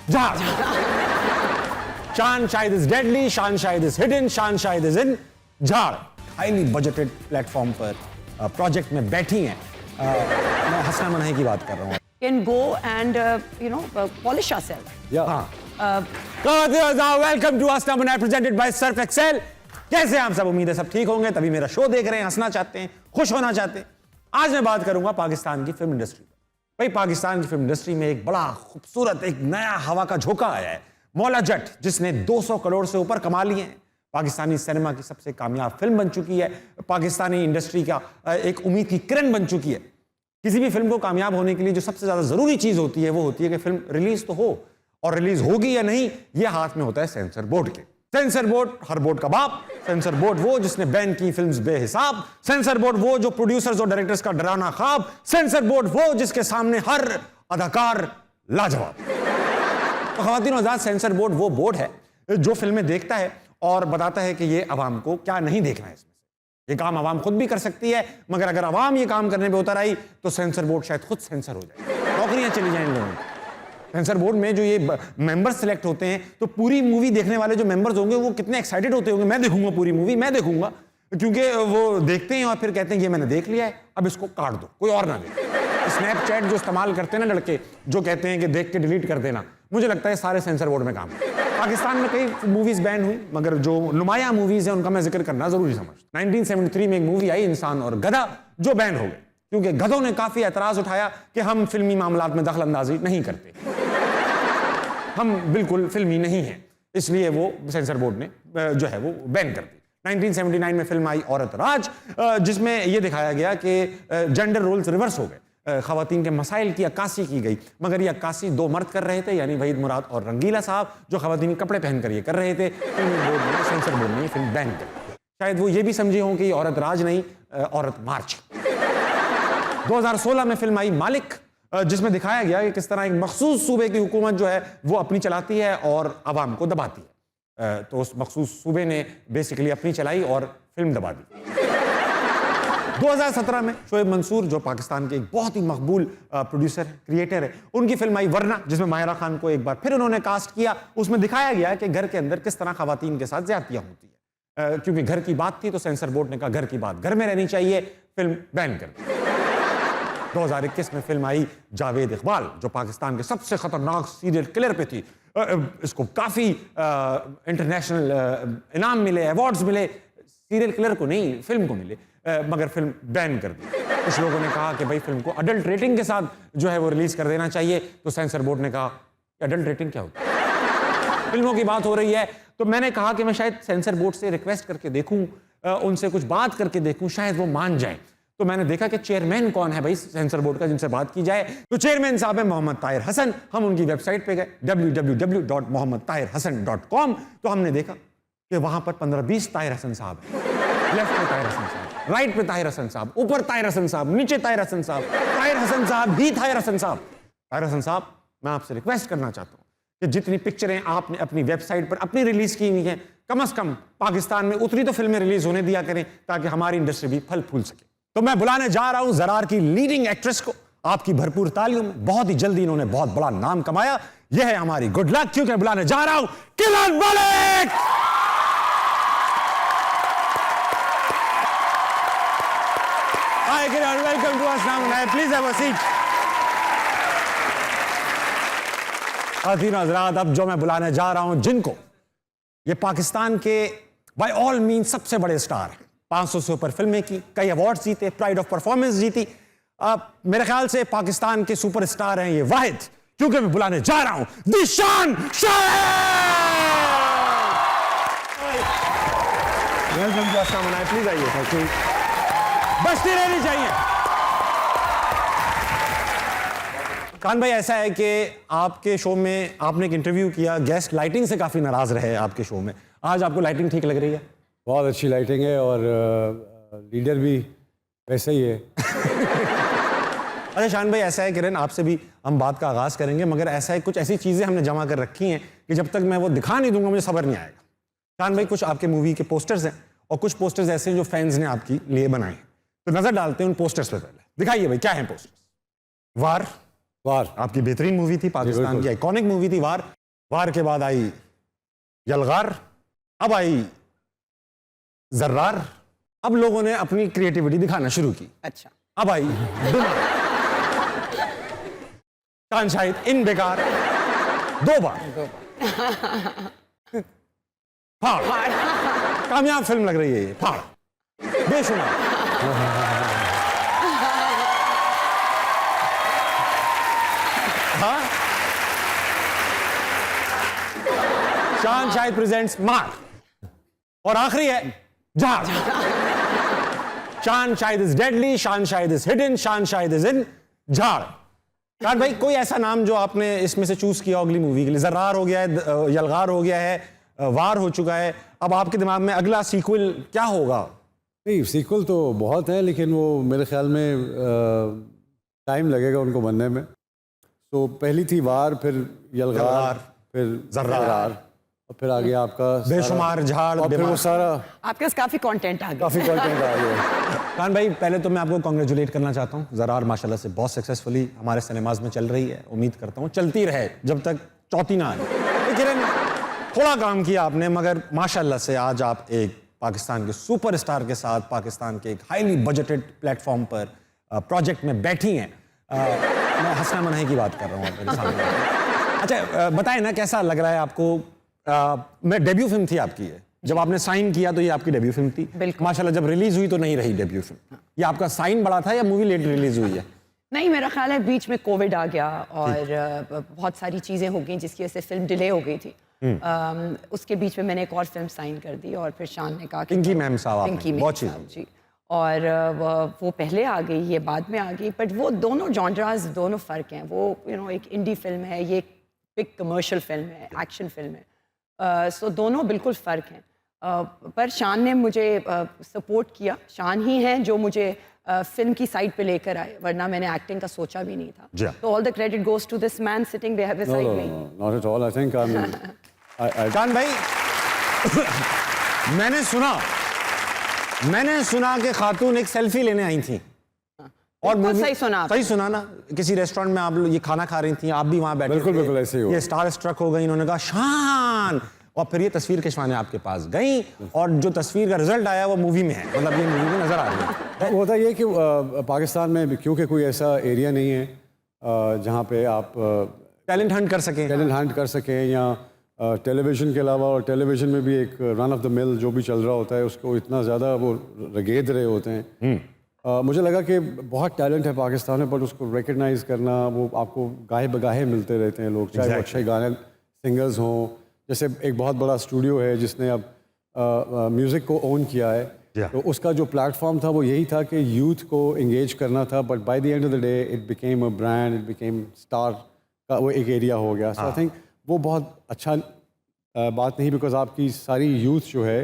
झाड़। शान शायद इज डेडली, शान शायद इज हिडन, शान शायद इज इन झाड़। हाईली बजटेड प्लेटफॉर्म पर प्रोजेक्ट में बैठी हैं। मैं हसना मनाही की बात कर रहा हूँ। Can go and polish ourselves. Welcome to हसना मनाही प्रेजेंटेड बाय सर्फ एक्सेल। कैसे आप सब? उम्मीद है सब ठीक होंगे, तभी मेरा शो देख रहे हैं, हंसना चाहते हैं, खुश होना चाहते हैं। आज मैं बात करूंगा पाकिस्तान की फिल्म इंडस्ट्री। भाई पाकिस्तान की फिल्म इंडस्ट्री में एक बड़ा खूबसूरत एक नया हवा का झोंका आया है। मौला जट, जिसने 200 करोड़ से ऊपर कमा लिए हैं, पाकिस्तानी सिनेमा की सबसे कामयाब फिल्म बन चुकी है, पाकिस्तानी इंडस्ट्री का एक उम्मीद की किरण बन चुकी है। किसी भी फिल्म को कामयाब होने के लिए जो सबसे ज्यादा जरूरी चीज होती है वो होती है कि फिल्म रिलीज तो हो, और रिलीज होगी या नहीं ये हाथ में होता है सेंसर बोर्ड के। सेंसर बोर्ड हर बोर्ड का बाप, सेंसर बोर्ड वो जिसने बैन की फिल्म्स बेहिसाब, सेंसर बोर्ड वो जो प्रोड्यूसर्स और डायरेक्टर्स का डरावना ख्वाब, सेंसर बोर्ड वो जिसके सामने हर अदाकार लाजवाब। तो ख़वातीन और हज़रात, सेंसर बोर्ड वो बोर्ड है जो फिल्में देखता है और बताता है कि ये अवाम को क्या नहीं देखना है। इसमें से ये काम अवाम खुद भी कर सकती है, मगर अगर अवाम ये काम करने पे उतर आई तो सेंसर बोर्ड शायद खुद सेंसर हो जाए, नौकरियां चली जाएं इन लोगों की। सेंसर बोर्ड में जो ये मेंबर्स सिलेक्ट होते हैं, तो पूरी मूवी देखने वाले जो मेंबर्स होंगे वो कितने एक्साइटेड होते होंगे, मैं देखूंगा पूरी मूवी, मैं देखूंगा, क्योंकि वो देखते हैं और फिर कहते हैं ये मैंने देख लिया है, अब इसको काट दो, कोई और ना देखे। स्नैपचैट जो इस्तेमाल करते हैं ना लड़के, जो कहते हैं कि देख के डिलीट कर देना, मुझे लगता है सारे सेंसर बोर्ड में काम है। पाकिस्तान में कई मूवीज बैन हुई, मगर जो नुमाया मूवीज हैं उनका मैं जिक्र करना जरूरी समझता। 1973 में एक मूवी आई इंसान और गधा, जो बैन हो गए, क्योंकि गधों ने काफी एतराज उठाया कि हम फिल्मी मामलात में दखल अंदाजी नहीं करते, हम बिल्कुल फिल्मी नहीं हैं, इसलिए वो सेंसर बोर्ड ने जो है वो बैन कर दी। 1979 में फिल्म आई औरत राज, जिसमें यह दिखाया गया कि जेंडर रोल्स रिवर्स हो गए, ख़वातीन के मसाइल की अक्कासी की गई, मगर ये अक्कासी दो मर्द कर रहे थे, यानी वहीद मुराद और रंगीला साहब, जो ख़वातीनी कपड़े पहन कर ये कर रहे थे। फिल्म बोर्ड ने, सेंसर बोर्ड ने ये फिल्म बैन कर दी। शायद वो ये भी समझे हों कि ये औरत राज नहीं, औरत मार्च। 2016 में फिल्म आई मालिक, जिसमें दिखाया गया कि किस तरह एक मखसूस सूबे की हुकूमत जो है वो अपनी चलाती है और आवाम को दबाती है। तो उस मखसूस सूबे ने बेसिकली अपनी चलाई और फिल्म दबा दी। 2017 में शोएब मंसूर, जो पाकिस्तान के एक बहुत ही मकबूल प्रोड्यूसर क्रिएटर है, उनकी फिल्म आई वरना, जिसमें माहिरा खान को एक बार फिर उन्होंने कास्ट किया। उसमें दिखाया गया कि घर के अंदर किस तरह खवातीन के साथ ज्यादतियां होती है। क्योंकि घर की बात थी तो सेंसर बोर्ड ने कहा घर की बात घर में रहनी चाहिए, फिल्म बैन कर दी। 2021 में फिल्म आई जावेद इकबाल, जो पाकिस्तान के सबसे खतरनाक सीरियल किलर पे थी। इसको काफी इंटरनेशनल इनाम मिले, अवार्ड्स मिले, सीरियल किलर को नहीं, फिल्म को मिले, मगर फिल्म बैन कर दी। कुछ लोगों ने कहा कि भाई फिल्म को अडल्ट रेटिंग के साथ जो है वो रिलीज कर देना चाहिए, तो सेंसर बोर्ड ने कहा अडल्ट रेटिंग क्या होती है, फिल्मों की बात हो रही है। तो मैंने कहा कि मैं शायद सेंसर बोर्ड से रिक्वेस्ट करके देखूं, उनसे कुछ बात करके देखूं, शायद वो मान जाए। तो मैंने देखा कि चेयरमैन कौन है भाई सेंसर बोर्ड का, जिनसे बात की जाए। तो चेयरमैन साहब है मोहम्मद ताहिर हसन। हम उनकी वेबसाइट पे गए www.mohammedtahirhasan.com। तो हमने देखा कि वहां पर 15-20 ताहिर हसन साहब हैं। लेफ्ट पे ताहिर हसन साहब, राइट पे ताहिर हसन साहब, ऊपर ताहिर हसन साहब, नीचे ताहिर हसन साहब, ताहिर हसन साहब ही ताहिर हसन साहब। ताहिर हसन साहब, मैं आपसे रिक्वेस्ट करना चाहता हूँ कि जितनी पिक्चरें आपने अपनी वेबसाइट पर अपनी रिलीज की हुई हैं, कम से कम पाकिस्तान में उतनी तो फिल्में रिलीज होने दिया करें, ताकि हमारी इंडस्ट्री भी फल फूल सके। तो मैं बुलाने जा रहा हूं ज़रार की लीडिंग एक्ट्रेस को, आपकी भरपूर तालियों में। बहुत ही जल्दी इन्होंने बहुत बड़ा नाम कमाया, यह है हमारी गुड लक, क्योंकि बुलाने जा रहा हूं किरण मलिक। हाय किरण, वेलकम टू हसना मनाही, प्लीज हैव अ सीट। हज़रात, अब जो मैं बुलाने जा रहा हूं, जिनको ये पाकिस्तान के बाय ऑल मीन सबसे बड़े स्टार हैं, 500 से ऊपर फिल्में की, कई अवार्ड जीते, प्राइड ऑफ परफॉर्मेंस जीती, मेरे ख्याल से पाकिस्तान के सुपरस्टार हैं ये वाहिद, क्योंकि मैं बुलाने जा रहा हूं दिशान शाहिद। वेलकम टू हसना मनाही, प्लीज आइए। Thank you. बचती रहनी चाहिए। खान भाई, ऐसा है कि आपके शो में आपने एक इंटरव्यू किया, गेस्ट लाइटिंग से काफी नाराज रहे आपके शो में, आज आपको लाइटिंग ठीक लग रही है? बहुत अच्छी लाइटिंग है और लीडर भी वैसे ही है। अच्छा शान भाई, ऐसा है किरण, आपसे भी हम बात का आगाज़ करेंगे, मगर ऐसा है कुछ ऐसी चीज़ें हमने जमा कर रखी हैं कि जब तक मैं वो दिखा नहीं दूंगा मुझे सब्र नहीं आएगा। शान भाई, कुछ आपके मूवी के पोस्टर्स हैं और कुछ पोस्टर्स ऐसे हैं जो फैंस ने आपके लिए बनाए हैं, तो नज़र डालते हैं उन पोस्टर्स पर। पहले दिखाइए भाई, क्या है पोस्टर्स? वार, वार। आपकी बेहतरीन मूवी थी, पाकिस्तान बिल्कुल। की आइकॉनिक मूवी थी वार। वार के बाद आई यलगार, अब आई जर्रार। अब लोगों ने अपनी क्रिएटिविटी दिखाना शुरू की। अच्छा, अब आई दुनिया, शाहिद इन बेकार, 2 बार फाड़। कामयाब फिल्म लग रही है ये, फाड़, बेशुमार। हाँ, शाहिद प्रेजेंट्स मार, और आखिरी है जहाज। Shahid is deadly, Shahid is hidden, Shahid is in झाड़। कान भाई, कोई ऐसा नाम जो आपने इसमें से चूज किया अगली मूवी के लिए? जर्रार हो गया है, यलगार हो गया है, वार हो चुका है, अब आपके दिमाग में अगला सीक्वल क्या होगा? नहीं, सीक्वल तो बहुत है, लेकिन वो मेरे ख्याल में टाइम लगेगा उनको बनने में। तो पहली थी वार, फिर यलगार, फिर जर्रार, और फिर आ गया आपका बेशुमार झाड़, और फिर वो सारा आपके पास काफी कंटेंट आ गया। काफ़ी कंटेंट आ गया। कान भाई, पहले तो मैं आपको कॉन्ग्रेचुलेट करना चाहता हूँ। जर्रार माशाल्लाह से बहुत सक्सेसफुली हमारे सिनेमाज में चल रही है। उम्मीद करता हूँ चलती रहे जब तक चौथी ना आए। लेकिन थोड़ा काम किया आपने, मगर माशाल्लाह से आज आप एक पाकिस्तान के सुपरस्टार के साथ पाकिस्तान के एक हाईली बजटेड प्लेटफॉर्म पर प्रोजेक्ट में बैठी हैं। मैं हसना मनाही की बात कर रहा हूँ आप मेरे सामने। अच्छा, बताएं ना कैसा लग रहा है आपको? मैं डेब्यू फिल्म थी आपकी ये, जब आपने साइन किया तो ये आपकी डेब्यू फिल्म थी। बिल्कुल। माशाल्लाह जब रिलीज हुई तो नहीं रही डेब्यू फिल्म। ये आपका साइन बड़ा था या मूवी लेट रिलीज हुई है? नहीं, मेरा ख्याल है बीच में कोविड आ गया और बहुत सारी चीज़ें हो गई जिसकी वजह से फिल्म डिले हो गई थी। उसके बीच में मैंने एक और फिल्म साइन कर दी और फिर शान ने कहा कि पिंकी मैम साहब आपने, पिंकी मैम बहुत साहब चीज़। जी, और वो पहले आ गई, ये बाद में आ गई, बट वो दोनों जॉनराज दोनों फ़र्क हैं। वो एक इंडी फिल्म है, ये एक बिग कमर्शियल फिल्म है, एक्शन फिल्म है। सो दोनों बिल्कुल फ़र्क हैं। पर शान ने मुझे सपोर्ट किया। शान ही हैं जो मुझे फिल्म की साइड पे लेकर आए, वरना मैंने एक्टिंग का सोचा भी नहीं था। तो all the credit goes to this man sitting beside me. Not at all. I think जान भाई, मैंने सुना कि खातून एक सेल्फी लेने आई थी और बिल्कुल movie- सही सुना आपने। सही सुना ना? किसी रेस्टोरेंट में आप लोग ये खाना खा रही थी, आप भी वहां बैठे बिल्कुल, थे। बिल्कुल ऐसे ही हुआ। ये स्टार स्ट्रक हो गई, इन्होंने कहा शान, और फिर ये तस्वीर खिंचवाने आपके पास गई और जो तस्वीर का रिजल्ट आया वो मूवी में है, मतलब ये मूवी में नजर आ रही है। वो होता ये कि पाकिस्तान में क्योंकि कोई ऐसा एरिया नहीं है जहाँ पे आप टैलेंट हंट कर सके। टैलेंट हंट कर सकें, या टेलीविज़न के अलावा, और टेलीविज़न में भी एक रन ऑफ द मिल जो भी चल रहा होता है उसको इतना ज़्यादा वो रगेद रहे होते हैं। मुझे लगा कि बहुत टैलेंट है पाकिस्तान में, बट उसको रिकग्नाइज़ करना, वो आपको गाहे बगाहे मिलते रहते हैं लोग, चाहे वो अच्छे गाने सिंगर्स हों। जैसे एक बहुत बड़ा स्टूडियो है जिसने अब म्यूज़िक को ओन किया है, तो उसका जो प्लेटफॉर्म था वो यही था कि यूथ को इंगेज करना था, but by the end of the day it became a brand, it became star का वो एक एरिया हो गया। सो आई थिंक वो बहुत अच्छा बात नहीं, बिकॉज आपकी सारी यूथ जो है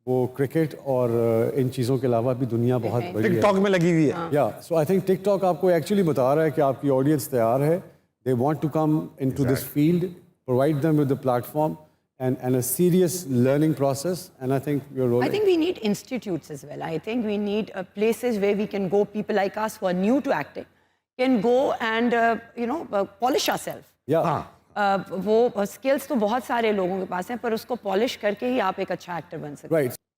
वो क्रिकेट और इन चीज़ों के अलावा भी दुनिया बहुत बड़ी है। टिकटॉक में लगी हुई है। या सो आई थिंक टिकटॉक आपको एक्चुअली बता रहा है कि आपकी ऑडियंस तैयार है, they want to come into this field, provide them with the platform and a serious learning process, and I think you're rolling. I think we need institutes as well. I think we need places where we can go. People like us who are new to acting can go and polish ourselves. Yeah. वो skills तो बहुत सारे लोगों के पास हैं, पर उसको polish करके ही आप एक अच्छा actor बन सकते हैं। Right.